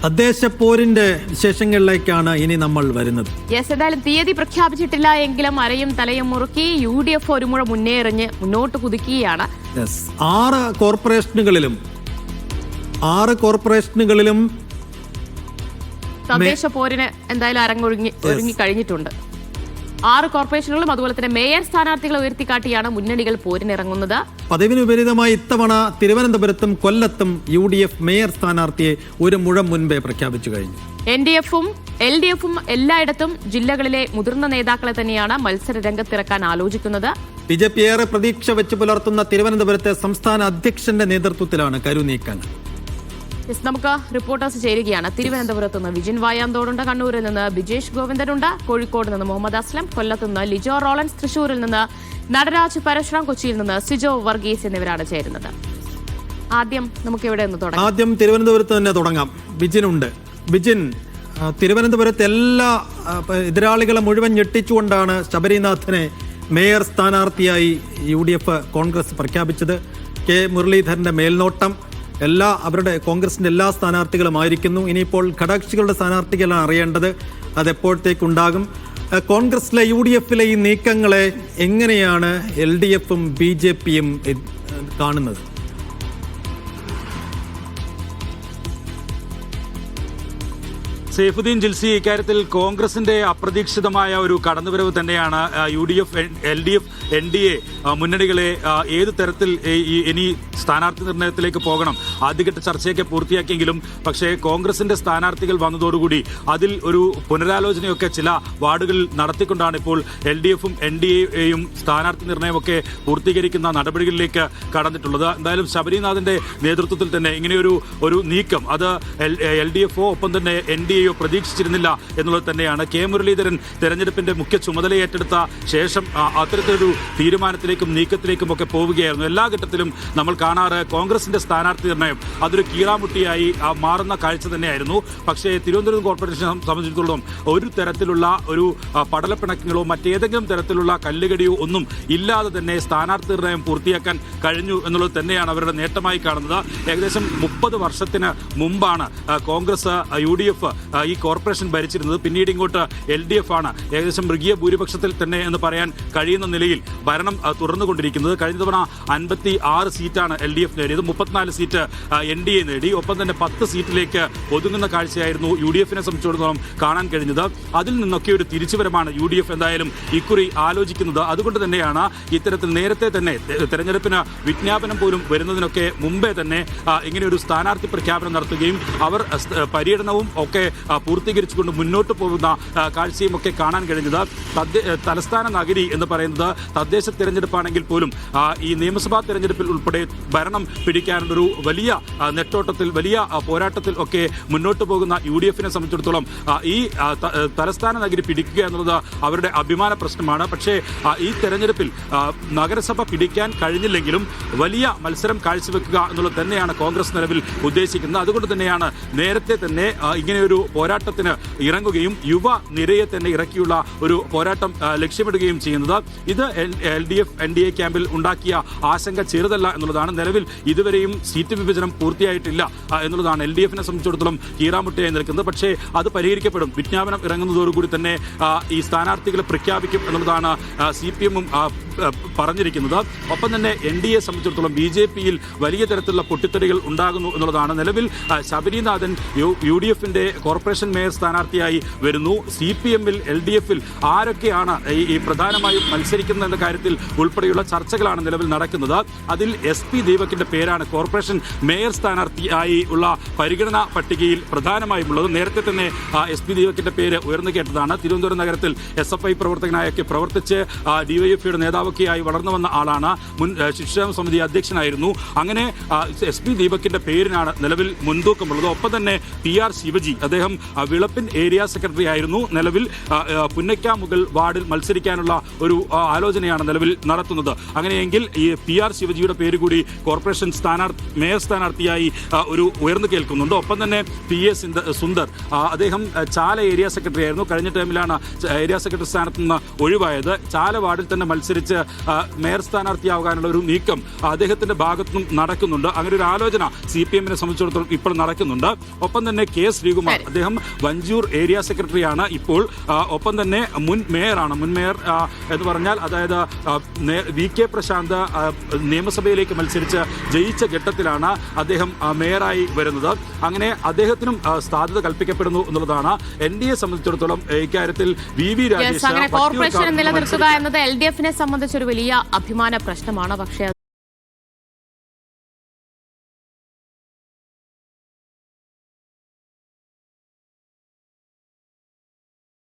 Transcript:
തദ്ദേശ പോരിന്റെ വിശേഷങ്ങളിലേക്കാണ് ഇനി നമ്മൾ വരുന്നത്. എന്തായാലും തീയതി പ്രഖ്യാപിച്ചിട്ടില്ല എങ്കിലും അരയും തലയും മുറുക്കി UDF ഒരു മുഴ മുന്നേറിഞ്ഞ് മുന്നോട്ട് കുതിക്കുകയാണ്. 6 കോർപ്പറേഷനുകളിലും തദ്ദേശ പോരിന് എന്തായാലും ഒരുങ്ങി കഴിഞ്ഞിട്ടുണ്ട്. 6 കോർപ്പറേഷനുകളും അതുപോലെ തന്നെ മേയർ സ്ഥാനാർത്ഥികളെ ഉയർത്തിക്കാട്ടിയാണ് മുന്നണികൾ പോരിനിറങ്ങുന്നത്. പതിവിന് വിപരീതമായി ഇത്തവണ തിരുവനന്തപുരത്തും കൊല്ലത്തും UDF മേയർ സ്ഥാനാർത്ഥിയെ ഒരു മുഴം മുൻപേ പ്രഖ്യാപിച്ചു കഴിഞ്ഞു. NDF-ഉം LDF-ഉം എല്ലായിടത്തും ജില്ലകളിലെ മുതിർന്ന നേതാക്കളെ തന്നെയാണ് മത്സര രംഗത്തിറക്കാൻ ആലോചിക്കുന്നത്. BJP ഏറെ പ്രതീക്ഷ വെച്ച് പുലർത്തുന്ന തിരുവനന്തപുരത്തെ സംസ്ഥാന അധ്യക്ഷന്റെ നേതൃത്വത്തിലാണ് കരുനീക്കങ്ങൾ. നമുക്ക് റിപ്പോർട്ടേഴ്സ് ചേരുകയാണ്. തിരുവനന്തപുരത്ത് നിന്ന് വിജിൻ വായാന്തോടുണ്ട്, കണ്ണൂരിൽ നിന്ന് ബിജേഷ് ഗോവിന്ദനുണ്ട്, കോഴിക്കോട് നിന്ന് മുഹമ്മദ് അസ്ലം, കൊല്ലത്ത് നിന്ന് ലിജോ റോളൻസ്, തൃശൂരിൽ നിന്ന് നടരാജ് പരശുറാം, കൊച്ചിയിൽ നിന്ന് സിജോ വർഗീസ് എന്നിവരാണ് ചേരുന്നത്. ആദ്യം നമുക്ക് ഇവിടെ നിന്ന് തുടങ്ങാം. ആദ്യം തിരുവനന്തപുരത്ത് തന്നെ തുടങ്ങാം. ബിജിനുണ്ട്. ബിജിൻ, തിരുവനന്തപുരത്ത് എല്ലാ എതിരാളികളെ മുഴുവൻ ഞെട്ടിച്ചുകൊണ്ടാണ് ശബരിനാഥനെ മേയർ സ്ഥാനാർത്ഥിയായി UDF കോൺഗ്രസ് പ്രഖ്യാപിച്ചത്. കെ മുരളീധരന്റെ മേൽനോട്ടം അവരുടെ കോൺഗ്രസിന്റെ എല്ലാ സ്ഥാനാർത്ഥികളുമായിരിക്കുന്നു. ഇനിയിപ്പോൾ ഘടകകക്ഷികളുടെ സ്ഥാനാർത്ഥികളാണ് അറിയേണ്ടത്. അതെപ്പോഴത്തേക്കുണ്ടാകും? കോൺഗ്രസിലെ UDF-ലെ ഈ നീക്കങ്ങളെ എങ്ങനെയാണ് LDF-ഉം BJP-യും കാണുന്നത്? സൈഫുദ്ദീൻ ജിൽസി, ഇക്കാര്യത്തിൽ കോൺഗ്രസിന്റെ അപ്രതീക്ഷിതമായ ഒരു കടന്നുവരവ് തന്നെയാണ് UDF, LDF, NDA മുന്നണികളെ ഏത് തരത്തിൽ ഇനി സ്ഥാനാർത്ഥി നിർണയത്തിലേക്ക് പോകണം ആദ്യഘട്ട ചർച്ചയൊക്കെ പൂർത്തിയാക്കിയെങ്കിലും പക്ഷേ കോൺഗ്രസിന്റെ സ്ഥാനാർത്ഥികൾ വന്നതോടുകൂടി അതിൽ ഒരു പുനരാലോചനയൊക്കെ ചില വാർഡുകളിൽ നടത്തിക്കൊണ്ടാണ് ഇപ്പോൾ LDF-ഉം NDA-യും സ്ഥാനാർത്ഥി നിർണയമൊക്കെ പൂർത്തീകരിക്കുന്ന നടപടികളിലേക്ക് കടന്നിട്ടുള്ളത്. എന്തായാലും ശബരിനാഥന്റെ നേതൃത്വത്തിൽ തന്നെ ഇങ്ങനെയൊരു നീക്കം അത് LDF-ഓ ഒപ്പം തന്നെ NDA-യോ പ്രതീക്ഷിച്ചിരുന്നില്ല എന്നുള്ളത് തന്നെയാണ്. കെ മുരളീധരൻ തെരഞ്ഞെടുപ്പിന്റെ മുഖ്യ ചുമതല ഏറ്റെടുത്ത ശേഷം അത്തരത്തിലൊരു തീരുമാനത്തിലേക്കും നീക്കത്തിലേക്കും ഒക്കെ പോവുകയായിരുന്നു. എല്ലാ ഘട്ടത്തിലും നമ്മൾ കാണാറ് കോൺഗ്രസിന്റെ സ്ഥാനാർത്ഥി നിർണയം അതൊരു കീറാമുട്ടിയായി മാറുന്ന കാഴ്ച തന്നെയായിരുന്നു. പക്ഷേ തിരുവനന്തപുരം കോർപ്പറേഷനെ സംബന്ധിച്ചിടത്തോളം ഒരു തരത്തിലുള്ള ഒരു പടലപ്പിണക്കങ്ങളോ മറ്റേതെങ്കിലും തരത്തിലുള്ള കല്ലുകടിയോ ഒന്നും ഇല്ലാതെ തന്നെ സ്ഥാനാർത്ഥി നിർണയം പൂർത്തിയാക്കാൻ കഴിഞ്ഞു എന്നുള്ളത് തന്നെയാണ് അവരുടെ നേട്ടമായി കാണുന്നത്. ഏകദേശം 30 വർഷത്തിന് മുമ്പാണ് കോൺഗ്രസ് UDF ഈ കോർപ്പറേഷൻ ഭരിച്ചിരുന്നത്. പിന്നീട് ഇങ്ങോട്ട് LDF ആണ് ഏകദേശം മൃഗീയ ഭൂരിപക്ഷത്തിൽ തന്നെ എന്ന് പറയാൻ കഴിയുന്ന നിലയിൽ ഭരണം തുറന്നുകൊണ്ടിരിക്കുന്നത്. കഴിഞ്ഞ തവണ 56 സീറ്റാണ് LDF നേടിയത്, 34 സീറ്റ് NDA നേടി. ഒപ്പം തന്നെ 10 സീറ്റിലേക്ക് ഒതുങ്ങുന്ന കാഴ്ചയായിരുന്നു UDF-നെ സംബന്ധിച്ചിടത്തോളം കാണാൻ കഴിഞ്ഞത്. അതിൽ നിന്നൊക്കെ ഒരു തിരിച്ചുവരമാണ് UDF എന്തായാലും ഇക്കുറി ആലോചിക്കുന്നത്. അതുകൊണ്ട് തന്നെയാണ് ഇത്തരത്തിൽ നേരത്തെ തന്നെ തെരഞ്ഞെടുപ്പിന് വിജ്ഞാപനം പോലും വരുന്നതിനൊക്കെ മുമ്പേ തന്നെ ഇങ്ങനെയൊരു സ്ഥാനാർത്ഥി പ്രഖ്യാപനം നടത്തുകയും അവർ പര്യടനവും ഒക്കെ പൂർത്തീകരിച്ചുകൊണ്ട് മുന്നോട്ട് പോകുന്ന കാഴ്ചയും ഒക്കെ കാണാൻ കഴിഞ്ഞത്. തലസ്ഥാന നഗരി എന്ന് പറയുന്നത് തദ്ദേശ തെരഞ്ഞെടുപ്പാണെങ്കിൽ പോലും ഈ നിയമസഭാ തെരഞ്ഞെടുപ്പിൽ ഉൾപ്പെടെ ഭരണം പിടിക്കാനുള്ളൊരു വലിയ നെട്ടോട്ടത്തിൽ വലിയ പോരാട്ടത്തിൽ ഒക്കെ മുന്നോട്ട് പോകുന്ന UDF-നെ സംബന്ധിച്ചിടത്തോളം ഈ തലസ്ഥാന നഗരി പിടിക്കുക എന്നുള്ളത് അവരുടെ അഭിമാന പ്രശ്നമാണ്. പക്ഷേ ഈ തെരഞ്ഞെടുപ്പിൽ നഗരസഭ പിടിക്കാൻ കഴിഞ്ഞില്ലെങ്കിലും വലിയ മത്സരം കാഴ്ചവെക്കുക എന്നുള്ളത് തന്നെയാണ് കോൺഗ്രസ് നിലവിൽ ഉദ്ദേശിക്കുന്നത്. അതുകൊണ്ട് തന്നെയാണ് നേരത്തെ തന്നെ ഇങ്ങനെയൊരു പോരാട്ടത്തിന് ഇറങ്ങുകയും യുവ നിരയെ തന്നെ ഇറക്കിയുള്ള ഒരു പോരാട്ടം ലക്ഷ്യമിടുകയും ചെയ്യുന്നത്. ഇത് LDF NDA ക്യാമ്പിൽ ഉണ്ടാക്കിയ ആശങ്ക ചെറുതല്ല എന്നുള്ളതാണ്. നിലവിൽ ഇതുവരെയും സീറ്റ് വിഭജനം പൂർത്തിയായിട്ടില്ല എന്നുള്ളതാണ് LDF-നെ സംബന്ധിച്ചിടത്തോളം കീറാമുട്ടിയായി നിൽക്കുന്നത്. പക്ഷേ അത് പരിഹരിക്കപ്പെടും. വിജ്ഞാപനം ഇറങ്ങുന്നതോടുകൂടി തന്നെ ഈ സ്ഥാനാർത്ഥികളെ പ്രഖ്യാപിക്കും എന്നുള്ളതാണ് CPM-ഉം പറഞ്ഞിരിക്കുന്നത്. ഒപ്പം തന്നെ NDA സംബന്ധിച്ചിടത്തോളം BJP-യിൽ വലിയ തരത്തിലുള്ള പൊട്ടിത്തെറികൾ ഉണ്ടാകുന്നു എന്നുള്ളതാണ്. നിലവിൽ ശബരിനാഥൻ UDF-ന്റെ കോർപ്പറേഷൻ മേയർ സ്ഥാനാർത്ഥിയായി വരുന്നു. CPM-ൽ LDF-ൽ ആരൊക്കെയാണ് ഈ പ്രധാനമായും മത്സരിക്കുന്നത് എന്ന കാര്യത്തിൽ ഉൾപ്പെടെയുള്ള ചർച്ചകളാണ് നിലവിൽ നടക്കുന്നത്. അതിൽ SP ദീപകിന്റെ പേരാണ് കോർപ്പറേഷൻ മേയർ സ്ഥാനാർത്ഥിയായി ഉള്ള പരിഗണനാ പട്ടികയിൽ പ്രധാനമായും ഉള്ളത്. നേരത്തെ തന്നെ SP ദീപകിന്റെ പേര് ഉയർന്നു കേട്ടതാണ്. തിരുവനന്തപുരം നഗരത്തിൽ SFI പ്രവർത്തകനായൊക്കെ പ്രവർത്തിച്ച് DYFയുടെ നേതാവൊക്കെയായി വളർന്നു വന്ന ആളാണ്. മുൻ ശിക്ഷാ സമിതി അധ്യക്ഷനായിരുന്നു. അങ്ങനെ SP ദീപകിന്റെ പേരിനാണ് നിലവിൽ മുൻതൂക്കമുള്ളത്. ഒപ്പം തന്നെ PR ശിവജി, അദ്ദേഹം അദ്ദേഹം വിളപ്പിൻ ഏരിയ സെക്രട്ടറി ആയിരുന്നു. നിലവിൽ പുന്നയ്ക്കാമുകൾ വാർഡിൽ മത്സരിക്കാനുള്ള ഒരു ആലോചനയാണ് നിലവിൽ നടത്തുന്നത്. അങ്ങനെയെങ്കിൽ ഈ PR ശിവജിയുടെ പേര് കൂടി കോർപ്പറേഷൻ മേയർ സ്ഥാനാർത്ഥിയായി ഒരു ഉയർന്നു കേൾക്കുന്നുണ്ട്. ഒപ്പം തന്നെ PA സുന്ദർ, അദ്ദേഹം ചാല ഏരിയ സെക്രട്ടറി ആയിരുന്നു. കഴിഞ്ഞ ടൈമിലാണ് ഏരിയ സെക്രട്ടറി സ്ഥാനത്ത് നിന്ന് ഒഴിവായത്. ചാല വാർഡിൽ തന്നെ മത്സരിച്ച് മേയർ സ്ഥാനാർത്ഥിയാകാനുള്ള ഒരു നീക്കം അദ്ദേഹത്തിന്റെ ഭാഗത്തുനിന്നും നടക്കുന്നുണ്ട്. അങ്ങനെ ഒരു ആലോചന CPM-നെ സംബന്ധിച്ചിടത്തോളം ഇപ്പോൾ നടക്കുന്നുണ്ട്. ഒപ്പം തന്നെ K. ശ്രീകുമാർ, അദ്ദേഹം വഞ്ചൂർ ഏരിയ സെക്രട്ടറിയാണ് ഇപ്പോൾ. ഒപ്പം തന്നെ മുൻ മേയറാണ്. മുൻ മേയർ എന്ന് പറഞ്ഞാൽ അതായത് VK പ്രശാന്ത് നിയമസഭയിലേക്ക് മത്സരിച്ച് ജയിച്ച ഘട്ടത്തിലാണ് അദ്ദേഹം മേയറായി വരുന്നത്. അങ്ങനെ അദ്ദേഹത്തിനും സാധ്യത കൽപ്പിക്കപ്പെടുന്നു എന്നുള്ളതാണ്. NDA സംബന്ധിച്ചിടത്തോളം ഇക്കാര്യത്തിൽ VV രാജേഷ് കോർപ്പറേഷൻ നിലനിർത്തുക എന്നത് LDF-നെ സംബന്ധിച്ചൊരു വലിയ അഭിമാന പ്രശ്നമാണ്. പക്ഷേ